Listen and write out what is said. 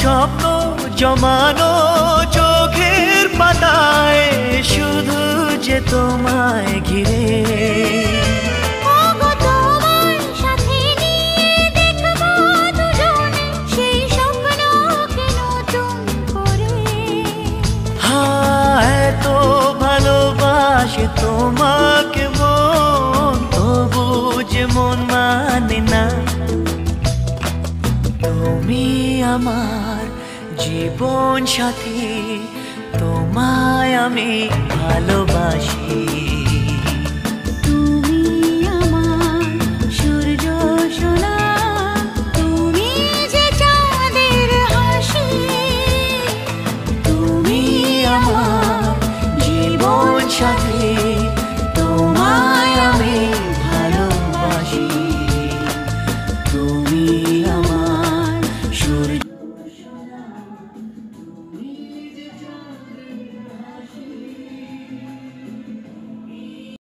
স্বপ্ন জমানো চোখের পাতায়, শুধু যে তোমায় ঘিরে। এতো ভালোবাসে তোমাকে মন, তবু যে মন মানে না। তুমি আমার জীবন সাথী, তোমায় আমি ভালোবাসি।